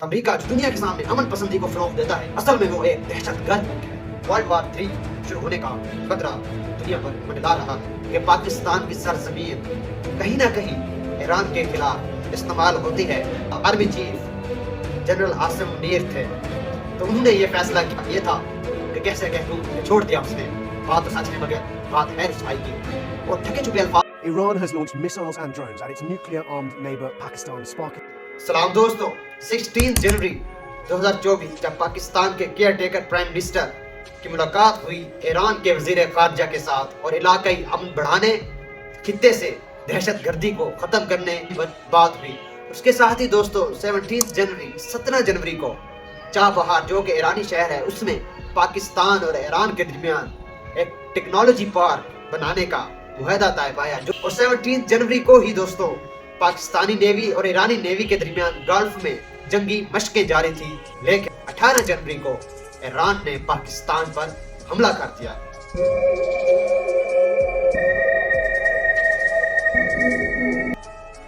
America जो दुनिया के सामने अमन पसंदी को फरोग देता है, असल में वो एक दहशतगर्द मुल्क है। वर्ल्ड वार 3 शुरू होने का खतरा दुनिया पर मंडरा रहा है कि पाकिस्तान की सरजमीन कहीं ना कहीं ईरान के खिलाफ इस्तेमाल होती है। Army chief general Asim Munir थे, तो उन्होंने ये फैसला किया, ये था कि कैसे कह दूं कि छोड़ दिया उसने। बात तो सच है मगर बात है रुसवाई की। और ठगे छुपे अल्फाज। Iran has launched missiles and drones at its nuclear-armed neighbor Pakistan, sparking. सलाम दोस्तों, 16 जनवरी 2024 जब पाकिस्तान के केयर टेकर प्राइम मिनिस्टर की मुलाकात हुई ईरान के वजीर खारजा के साथ और इलाकाई अमन बढ़ाने, खित्ते से दहशतगर्दी को खत्म करने की बात हुई। उसके साथ ही दोस्तों 17 जनवरी को चाबहार जो कि ईरानी शहर है, उसमें पाकिस्तान और ईरान के दरमियान एक टेक्नोलॉजी पार्क बनाने का मुआहदा तय पाया। और 17 जनवरी को ही दोस्तों पाकिस्तानी नेवी और ईरानी नेवी के दरमियान गल्फ में जंगी मशकें जारी थी, लेकिन 18 जनवरी को ईरान ने पाकिस्तान पर हमला कर दिया।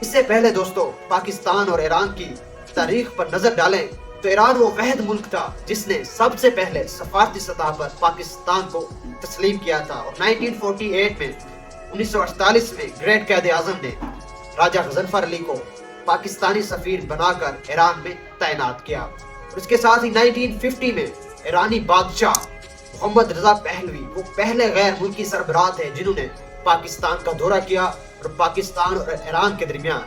इससे पहले दोस्तों पाकिस्तान और ईरान की तारीख पर नजर डालें तो ईरान वो वहद मुल्क था जिसने सबसे पहले सफारती सतह पर पाकिस्तान को तस्लीम किया था। और 1948 में 1948 में ग्रेट कैद आजम ने राजा गजनफर अली को पाकिस्तानी सफीर बनाकर ईरान में तैनात किया। और इसके साथ ही 1950 में ईरानी बादशाह मोहम्मद रजा पहलवी वो पहले गैर मुल्की सरबराह थे जिन्होंने पाकिस्तान का दौरा किया और पाकिस्तान और ईरान के दरमियान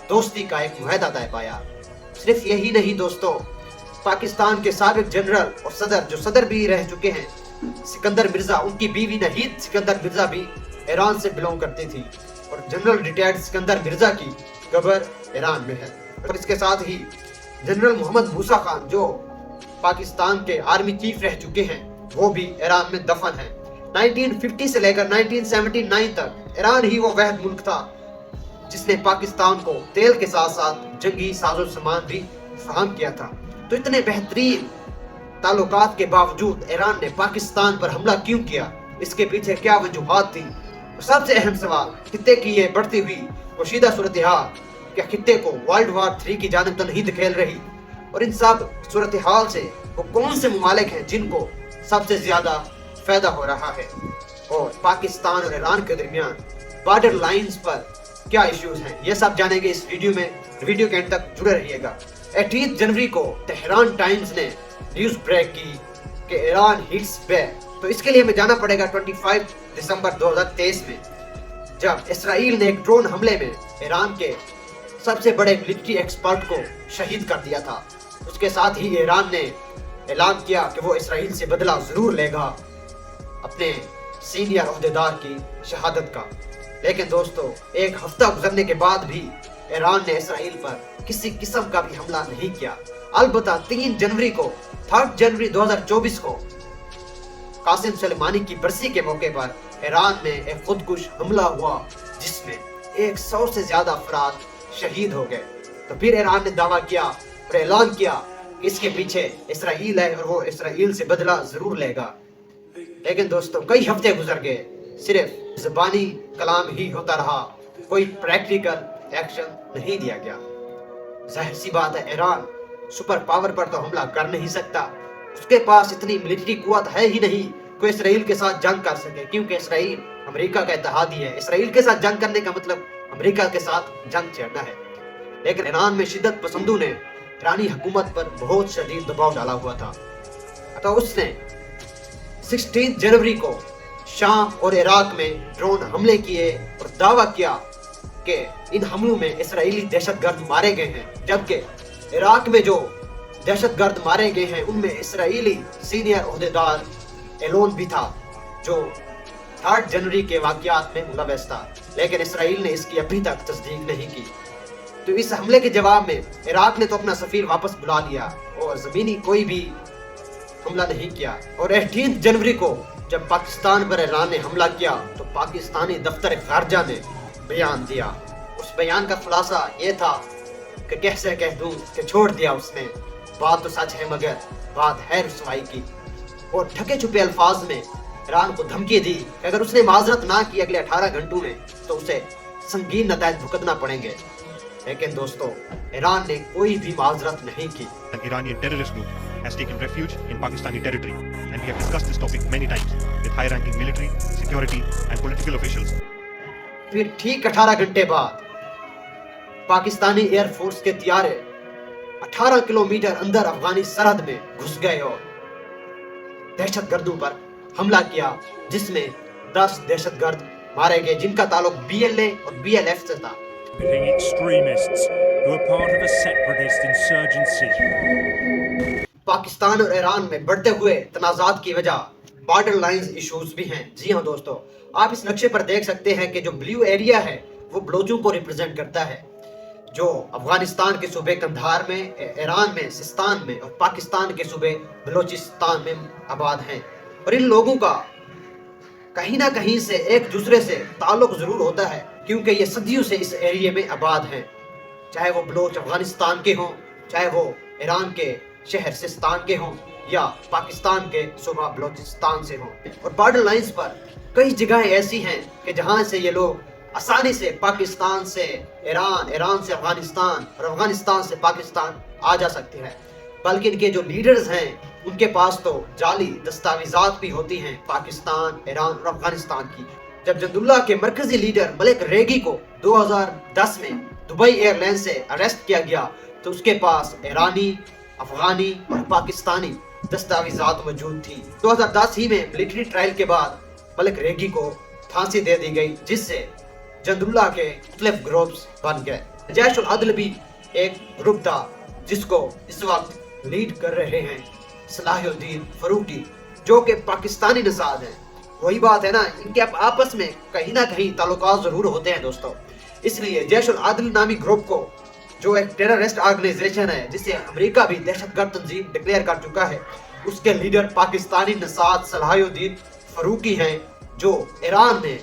दोस्ती का एक मुआहदा तय पाया। सिर्फ यही नहीं दोस्तों, पाकिस्तान के साबिक जनरल और सदर जो सदर भी रह चुके हैं सिकंदर मिर्जा, उनकी बीवी नहीद सिकंदर मिर्जा भी ईरान से बिलोंग करती थी और जनरल रिटायर्ड सिकंदर मिर्जा की कब्र ईरान में है। और इसके साथ ही जनरल मोहम्मद मूसा खान जो पाकिस्तान के आर्मी चीफ रह चुके हैं वो भी ईरान में दफन है। 1950 से लेकर 1979 तक ईरान ही वो वहद मुल्क था जिसने पाकिस्तान को तेल के साथ साथ जंगी साजो सामान भी फराहम किया था। तो इतने बेहतरीन ताल्लुकात के बावजूद ईरान ने पाकिस्तान पर हमला क्यों किया, इसके पीछे क्या वजूहात थी? सबसे अहम सवाल, खित्ते की ये बढ़ती हुई पोशीदा सूरत हाल क्या खित्ते को वर्ल्ड वार 3 की जानिब तो नहीं धकेल रही? और इन सब सूरत हाल से वो कौन से ममालिक हैं जिनको सबसे ज्यादा फायदा हो रहा है? और पाकिस्तान और ईरान के दरमियान बॉर्डर लाइंस पर क्या इश्यूज हैं, ये सब जानेंगे इस वीडियो में। वीडियो के एंड तक जुड़े रहिएगा। 18 जनवरी को तेहरान टाइम्स ने न्यूज ब्रेक की कि ईरान हिट्स बैक। तो इसके लिए हमें जाना पड़ेगा 25 दिसंबर 2023 में, जब इसराइल ने एक ड्रोन हमले में ईरान के सबसे बड़े मिलिट्री एक्सपर्ट को शहीद कर दिया था। उसके साथ ही ईरान ने ऐलान किया कि वो इसराइल से बदला जरूर लेगा अपने सीनियर ओहदेदार की शहादत का। लेकिन दोस्तों एक हफ्ता गुजरने के बाद भी ईरान ने इसराइल पर किसी किस्म का भी हमला नहीं किया। अलबत्ता 3 जनवरी को 3 जनवरी 2024 को कासिम सुलेमानी की बरसी के मौके पर ईरान में एक खुदकुश हमला हुआ जिसमें 100 से ज्यादा अफराद शहीद हो गए। तो फिर ईरान ने दावा किया और ऐलान किया कि इसके पीछे इसराइल है और वो इसराइल से बदला जरूर लेगा। लेकिन दोस्तों कई हफ्ते गुजर गए, सिर्फ ज़बानी कलाम ही होता रहा, कोई प्रैक्टिकल एक्शन नहीं लिया गया। जाहिर सी बात है ईरान सुपर पावर पर तो हमला कर नहीं सकता, उसके पास इतनी मिलिट्री कुव्वत है ही नहीं कोई इसराइल के साथ जंग कर सके, क्योंकि इसराइल अमेरिका का इत्तेहादी है। इसराइल के साथ जंग करने का मतलब अमेरिका के साथ जंग छेड़ना है। लेकिन ईरान में शिद्दत पसंदों ने ईरानी हुकूमत पर बहुत शदीद दबाव डाला हुआ था, तो उसने 16 जनवरी को शाम और इराक में ड्रोन हमले किए और दावा किया कि इन हमलों में इसराइली दहशतगर्द मारे गए हैं, जबकि इराक में जो दहशतगर्द मारे गए हैं उनमें इसराइली सीनियर ओहदेदार एलोन भी था जो 3 जनवरी के वाकयात में मुलव्वस था। लेकिन इसराइल ने इसकी अभी तक तस्दीक नहीं की। तो इस हमले के जवाब में इराक ने तो अपना सफीर वापस बुला लिया और जमीनी कोई भी हमला नहीं किया। और 18 जनवरी को जब पाकिस्तान पर ईरान ने हमला किया तो पाकिस्तानी दफ्तर खारजा ने बयान दिया। उस बयान का खुलासा ये था कि कैसे कह दूं कि छोड़ दिया उसने। बात तो सच है मगर बात है रुसवाई की। और ढके छुपे अल्फाज में ईरान को धमकी दी कि अगर उसने माजरत ना की अगले 18 घंटों में तो उसे संगीन नतायज भुगतना पड़ेंगे। لیکن دوستو ایران نے کوئی بھی معذرت نہیں کی. An Iranian terrorist group has taken refuge in Pakistani territory, and we have discussed this topic many times with high-ranking military, security, and political officials. پھر ٹھیک 18 گھنٹے بعد پاکستانی ایئر فورس کے طیارے 18 کلومیٹر اندر افغانی سرحد میں گھس گئے اور دہشت گردوں پر حملہ کیا، جس میں 10 دہشت گرد مارے گئے جن کا تعلق BLA اور BLF سے تھا. Extremists who are part of a separatist insurgency. Pakistan اور ایران میں بڑھتے ہوئے تنازعات کی وجہ بارڈر لائنز ایشوز بھی ہیں. جی ہاں دوستو، آپ اس نقشے پر دیکھ سکتے ہیں کہ جو بلیو ایریا ہے وہ بلوچوں کو ریپرزینٹ کرتا ہے، جو افغانستان کے صوبے قندھار میں، ایران میں سستان میں اور پاکستان کے صوبے بلوچستان میں آباد ہیں. اور ان لوگوں کا کہیں نہ کہیں سے ایک دوسرے سے تعلق ضرور ہوتا ہے، کیونکہ یہ صدیوں سے اس ایریے میں آباد ہیں، چاہے وہ بلوچ افغانستان کے ہوں، چاہے وہ ایران کے شہر سستان کے ہوں یا پاکستان کے صوبہ بلوچستان سے ہوں. اور بارڈر لائنز پر کئی جگہیں ایسی ہیں کہ جہاں سے یہ لوگ آسانی سے پاکستان سے ایران، ایران سے افغانستان اور افغانستان سے پاکستان آ جا سکتے ہیں. بلکہ ان کے جو لیڈرز ہیں ان کے پاس تو جعلی دستاویزات بھی ہوتی ہیں پاکستان، ایران اور افغانستان کی. جب جند اللہ کے مرکزی لیڈر ملک ریگی کو 2010 میں دبئی ایئر لائن سے اریسٹ کیا گیا تو اس کے پاس ایرانی، افغانی اور پاکستانی دستاویزات موجود تھی. 2010 ہی میں ملٹری ٹرائل کے بعد ملک ریگی کو پھانسی دے دی گئی، جس سے جند اللہ کے مختلف گروپس بن گئے. جیش العدل بھی ایک گروپ تھا جس کو اس وقت لیڈ کر رہے ہیں صلاح الدین فروغی، جو کہ پاکستانی نژاد ہیں. وہی بات ہے نا، ان کے آپس میں کہیں نہ کہیں تعلقات ضرور ہوتے ہیں دوستو. اس لیے جیش العدل نامی گروپ کو، جو ایک ٹیررسٹ آرگنائزیشن ہے جسے امریکہ بھی دہشت گرد تنظیم ڈکلیئر کر چکا ہے، اس کے لیڈر پاکستانی نژاد صلاح الدین فروغی ہیں، جو ایران میں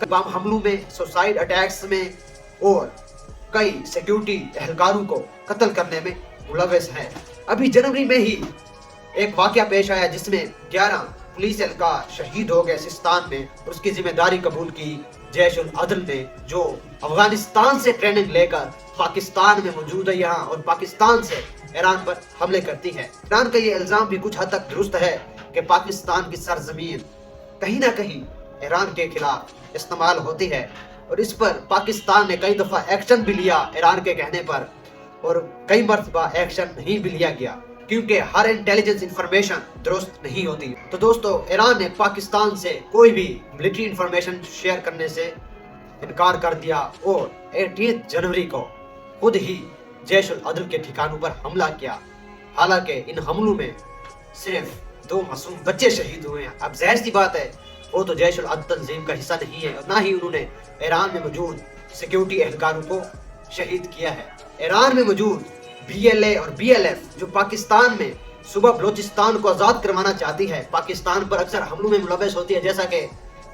بم حملوں میں، سوسائڈ اٹیکس میں اور کئی سیکیورٹی اہلکاروں کو قتل کرنے میں ملوث ہے. ابھی جنوری میں ہی ایک واقعہ پیش آیا جس میں 11 پولیس اہلکار شہید ہو گئے سستان میں، اور اس کی ذمہ داری قبول کی جیش العدل نے، جو افغانستان سے ٹریننگ لے کر پاکستان میں موجود ہے یہاں، اور پاکستان سے ایران پر حملے کرتی ہے. ایران کا یہ الزام بھی کچھ حد تک درست ہے کہ پاکستان کی سرزمین کہیں نہ کہیں ایران کے خلاف استعمال ہوتی ہے، اور اس پر پاکستان نے کئی دفعہ ایکشن بھی لیا ایران کے کہنے پر، اور کئی مرتبہ ایکشن نہیں بھی لیا گیا کیونکہ ہر انٹیلیجنس انفارمیشن درست نہیں ہوتی. تو دوستو، ایران نے پاکستان سے کوئی بھی ملٹری انفارمیشن شیئر کرنے سے انکار کر دیا، اور 18 جنوری کو خود ہی جیش العدل کے ٹھکانوں پر حملہ کیا. حالانکہ ان حملوں میں صرف 2 معصوم بچے شہید ہوئے ہیں. اب ظاہر سی بات ہے وہ تو جیش العدل تنظیم کا حصہ نہیں ہے، اور نہ ہی انہوں نے ایران میں موجود سیکیورٹی اہلکاروں کو شہید کیا ہے. ایران میں موجود BLA اور BLF جو پاکستان میں صوبہ بلوچستان کو آزاد کروانا چاہتی ہے، پاکستان پر اکثر حملوں میں ملوث ہوتی ہے، جیسا کہ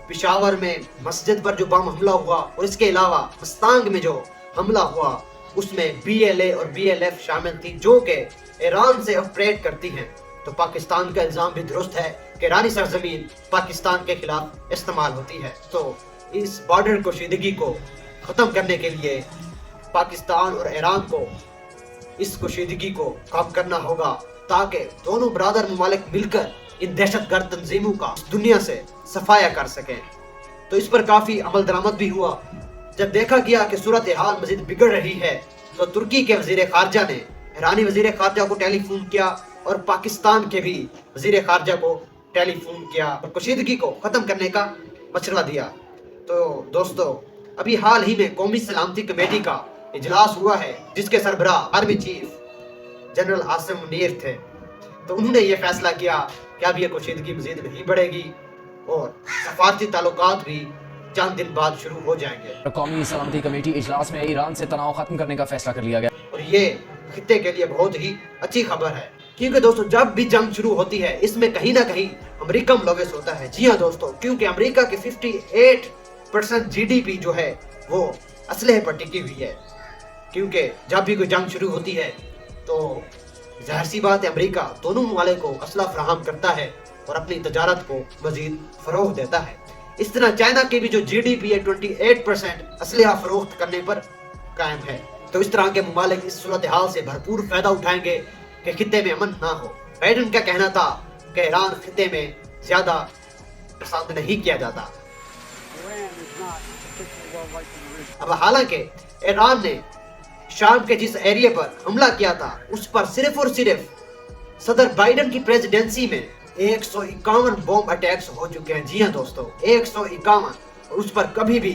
پشاور میں مسجد پر جو بم حملہ ہوا، اور اس کے علاوہ مستانگ میں جو حملہ ہوا اس میں BLA اور BLF شامل تھی، جو کہ ایران سے آپریٹ کرتی ہیں. تو پاکستان کا الزام بھی درست ہے کہ ایرانی سرزمین پاکستان کے خلاف استعمال ہوتی ہے. تو اس بارڈر کشیدگی کو ختم کرنے کے لیے پاکستان اور ایران کو اس کشیدگی کو کم کرنا ہوگا، تاکہ دونوں برادر ممالک مل کر ان دہشت گرد تنظیموں کا اس دنیا سے صفایا کر سکیں. تو اس پر کافی عمل درآمد بھی ہوا. جب دیکھا گیا کہ صورتحال مزید بگڑ رہی ہے تو ترکی کے وزیر خارجہ نے ایرانی وزیر خارجہ کو ٹیلی فون کیا، اور پاکستان کے بھی وزیر خارجہ کو ٹیلی فون کیا، اور کشیدگی کو ختم کرنے کا مشورہ دیا. تو دوستو، ابھی حال ہی میں قومی سلامتی کمیٹی کا اجلاس ہوا ہے جس کے سربراہ army chief general Asim Munir تھے. تو انہوں نے یہ فیصلہ کیا کہ اب یہ کشیدگی مزید نہیں بڑھے گی، اور سفارتی تعلقات بھی چند دن بعد شروع ہو جائیں گے. قومی سلامتی کمیٹی اجلاس میں ایران سے تناؤ ختم کرنے کا فیصلہ کر لیا گیا، اور یہ خطے کے لیے بہت ہی اچھی خبر ہے، کیونکہ دوستو جب بھی جنگ شروع ہوتی ہے اس میں کہیں نہ کہیں امریکہ ملوث ہوتا ہے. جی ہاں دوستو، کیونکہ امریکہ کی 58% GDP جو ہے وہ اسلحے پر ٹکی ہوئی ہے. کیونکہ جب بھی کوئی جنگ شروع ہوتی ہے تو ظاہر سی بات ہے امریکہ دونوں ممالک کو اسلحہ فراہم کرتا ہے اور اپنی تجارت کو مزید فروغ دیتا ہے. اس طرح چائنا کی بھی جو GDP ہے 28% اسلحہ فروخت کرنے پر قائم ہے. तो इस तरह के मुमालिक इस सूरत हाल से भरपूर फायदा उठाएंगे कि खित्ते में अमन ना हो। बाइडन का कहना था कि ईरान खित्ते में ज्यादा पसंद नहीं किया जाता। अब हालांकि ईरान ने शाम के जिस एरिया पर हमला किया था उस पर सिर्फ और सिर्फ सदर बाइडन की प्रेसिडेंसी में 151 बॉम्ब अटैक्स हो चुके हैं। जी हाँ दोस्तों, 151, और उस पर कभी भी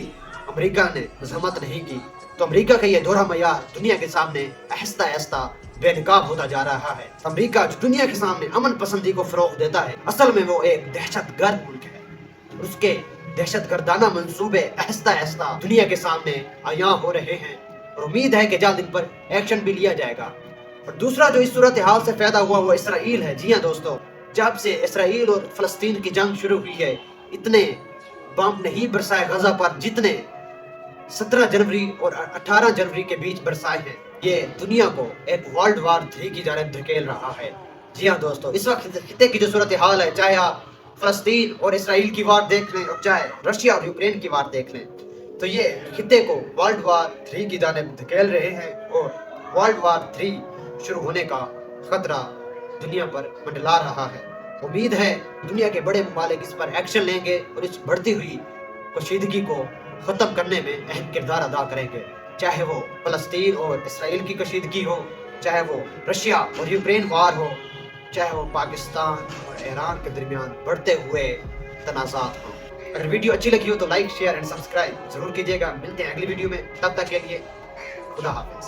अमेरिका ने मजम्मत नहीं की। तो अमेरिका का ये दोहरा मयार दुनिया के सामने आहिस्ता आहिस्ता बेनकाब होता जा रहा है। अमेरिका जो दुनिया के सामने अमन पसंदी को फरोग देता है, असल में वो एक दहशतगर्द मुल्क है। उसके दहशतगर्दाना मंसूबे आहिस्ता आहिस्ता दुनिया के सामने आया हो रहे हैं और उम्मीद है कि जल्द इन पर एक्शन भी लिया जाएगा। और दूसरा जो इस सूरत हाल से पैदा हुआ वो इसराइल है। जी हाँ दोस्तों, जब से इसराइल और फलस्तीन की जंग शुरू हुई है, इतने बम नहीं बरसाए गजा पर जितने 17 जनवरी और 18 जनवरी के बीच बरसाए हैं। ये दुनिया को एक वर्ल्ड वार 3 की जानिब धकेल रहा है। जी हाँ दोस्तों, इस वक्त खित्ते की जो सूरत हाल है, चाहे आप फलस्तीन और इसराइल की वार देख लें और चाहे रशिया और यूक्रेन की वार देख लें, तो ये खित्ते को वर्ल्ड वार 3 की जानिब धकेल रहे हैं और वर्ल्ड वार 3 शुरू होने का खतरा दुनिया पर मंडला रहा है। उम्मीद है दुनिया के बड़े मुमालिक इस पर एक्शन लेंगे और इस बढ़ती हुई कशीदगी को खत्म करने में अहम किरदार अदा करेंगे, चाहे वो फलस्तीन और इसराइल की कशीदगी हो, चाहे वो रशिया और यूक्रेन वार हो, चाहे वो पाकिस्तान और ईरान के दरमियान बढ़ते हुए तनाज़ात हो। अगर वीडियो अच्छी लगी हो तो लाइक, शेयर एंड सब्सक्राइब जरूर कीजिएगा। मिलते हैं अगली वीडियो में, तब तक के लिए खुदा हाफिज़।